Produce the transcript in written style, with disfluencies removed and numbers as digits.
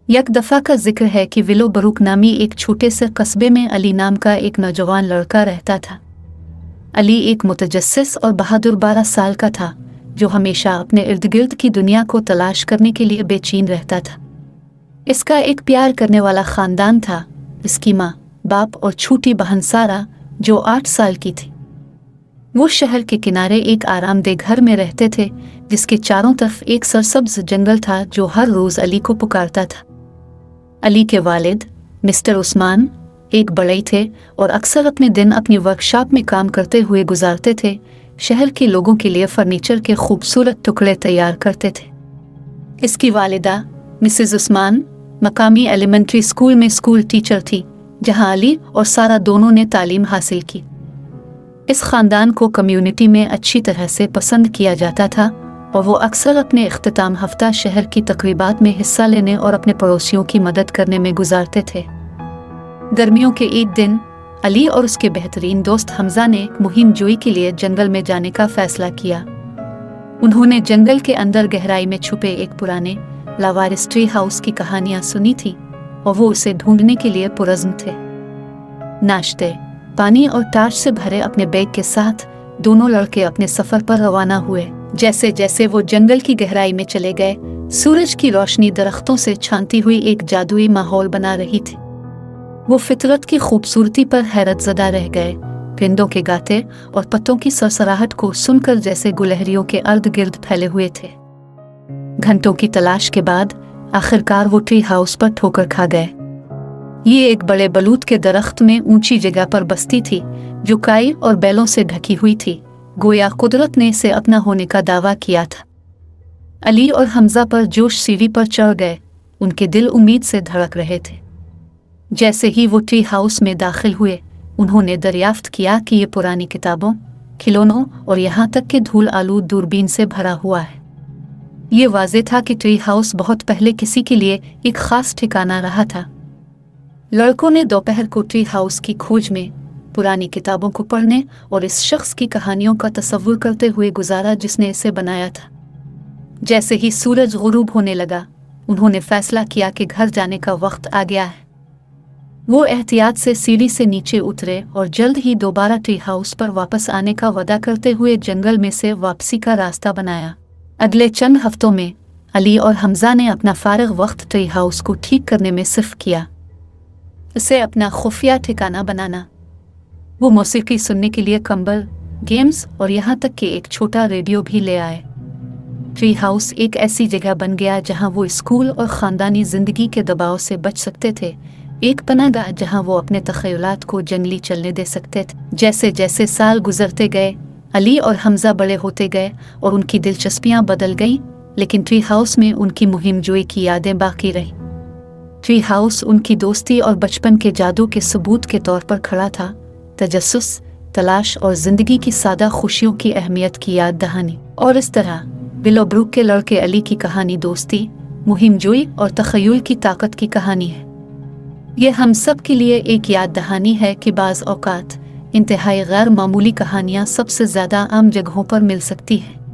एक दफ़ा का जिक्र है कि विलोब्रुक नामी एक छोटे से कस्बे में अली नाम का एक नौजवान लड़का रहता था। अली एक मुतजस्सिस और बहादुर 12 साल का था, जो हमेशा अपने इर्द गिर्द की दुनिया को तलाश करने के लिए बेचैन रहता था। इसका एक प्यार करने वाला ख़ानदान था। इसकी माँ, बाप और छोटी बहन सारा, जो 8 साल की थी। वो शहर के किनारे एक आरामदेह घर में रहते थे, जिसके चारों तरफ एक सरसब्ज जंगल था जो हर रोज़ अली को पुकारता था। अली के वालिद मिस्टर उस्मान एक बड़ई थे और अक्सर अपने दिन अपनी वर्कशॉप में काम करते हुए गुजारते थे। शहर के लोगों के लिए फर्नीचर के खूबसूरत टुकड़े तैयार करते थे। इसकी वालिदा मिसेस उस्मान मकामी एलिमेंट्री स्कूल में स्कूल टीचर थी, जहां अली और सारा दोनों ने तालीम हासिल की। इस ख़ानदान को कम्युनिटी में अच्छी तरह से पसंद किया जाता था और वो अक्सर अपने इख्तिताम हफ्ता शहर की तकरीबात में हिस्सा लेने और अपने पड़ोसियों की मदद करने में गुजारते थे। गर्मियों के एक दिन अली और उसके बेहतरीन दोस्त हमजा ने मुहिम जोई के लिए जंगल में जाने का फैसला किया। उन्होंने जंगल के अंदर गहराई में छुपे एक पुराने लावारिस ट्री हाउस की कहानियां सुनी थी और वो उसे ढूंढने के लिए पुरज़्म थे। नाश्ते, पानी और टार्च से भरे अपने बैग के साथ दोनों लड़के अपने सफ़र पर रवाना हुए। जैसे जैसे वो जंगल की गहराई में चले गए, सूरज की रोशनी दरख्तों से छानती हुई एक जादुई माहौल बना रही थी। वो फितरत की खूबसूरती पर हैरत ज़दा रह गए। परिंदों के गाते और पत्तों की सरसराहट को सुनकर जैसे गुलहरियों के अर्द गिर्द फैले हुए थे। घंटों की तलाश के बाद आखिरकार वो ट्री हाउस पर ठोकर खा गए। ये एक बड़े बलूत के दरख्त में ऊंची जगह पर बसती थी, जो काई और बैलों से ढकी हुई थी, गोया कुदरत ने इसे अपना होने का दावा किया था। अली और हमजा पर जोश सीढ़ी पर चढ़ गए। उनके दिल उम्मीद से धड़क रहे थे। जैसे ही वो ट्री हाउस में दाखिल हुए, उन्होंने दरियाफ्त किया कि ये पुरानी किताबों, खिलौनों और यहाँ तक कि धूल आलूद दूरबीन से भरा हुआ है। ये वाज़ेह था कि ट्री हाउस बहुत पहले किसी के लिए एक ख़ास ठिकाना रहा था। लड़कों ने दोपहर को ट्री हाउस की खोज में पुरानी किताबों को पढ़ने और इस शख्स की कहानियों का तसव्वुर करते हुए गुजारा जिसने इसे बनाया था। जैसे ही सूरज गुरूब होने लगा, उन्होंने फैसला किया कि घर जाने का वक्त आ गया है। वो एहतियात से सीढ़ी से नीचे उतरे और जल्द ही दोबारा ट्री हाउस पर वापस आने का वादा करते हुए जंगल में से वापसी का रास्ता बनाया। अगले चंद हफ्तों में अली और हमजा ने अपना फारग वक्त ट्री हाउस को ठीक करने में सिर्फ किया। इसे अपना खुफिया ठिकाना बनाना। वो मौसीकी सुनने के लिए कंबल, गेम्स और यहाँ तक कि एक छोटा रेडियो भी ले आए। ट्री हाउस एक ऐसी जगह बन गया जहाँ वो स्कूल और ख़ानदानी ज़िंदगी के दबाव से बच सकते थे, एक पनाहगाह जहाँ वो अपने तख़य्युलात को जंगली चलने दे सकते थे। जैसे जैसे साल गुजरते गए, अली और हमजा बड़े होते गए और उनकी दिलचस्पियाँ बदल गईं, लेकिन ट्री हाउस में उनकी मुहिम जोई की यादें बाकी रहीं। ट्री हाउस उनकी दोस्ती और बचपन के जादू के सबूत के तौर पर खड़ा था। तजस्सुस, तलाश और ज़िंदगी की सादा खुशियों की अहमियत की याद दहानी। और इस तरह विलोब्रुक के लड़के अली की कहानी दोस्ती, मुहिम जोई और तख़य्युल की ताकत की कहानी है। ये हम सब के लिए एक याद दहानी है कि बाज़ औक़ात इंतहाई गैर मामूली कहानियाँ सबसे ज़्यादा आम जगहों पर मिल सकती हैं।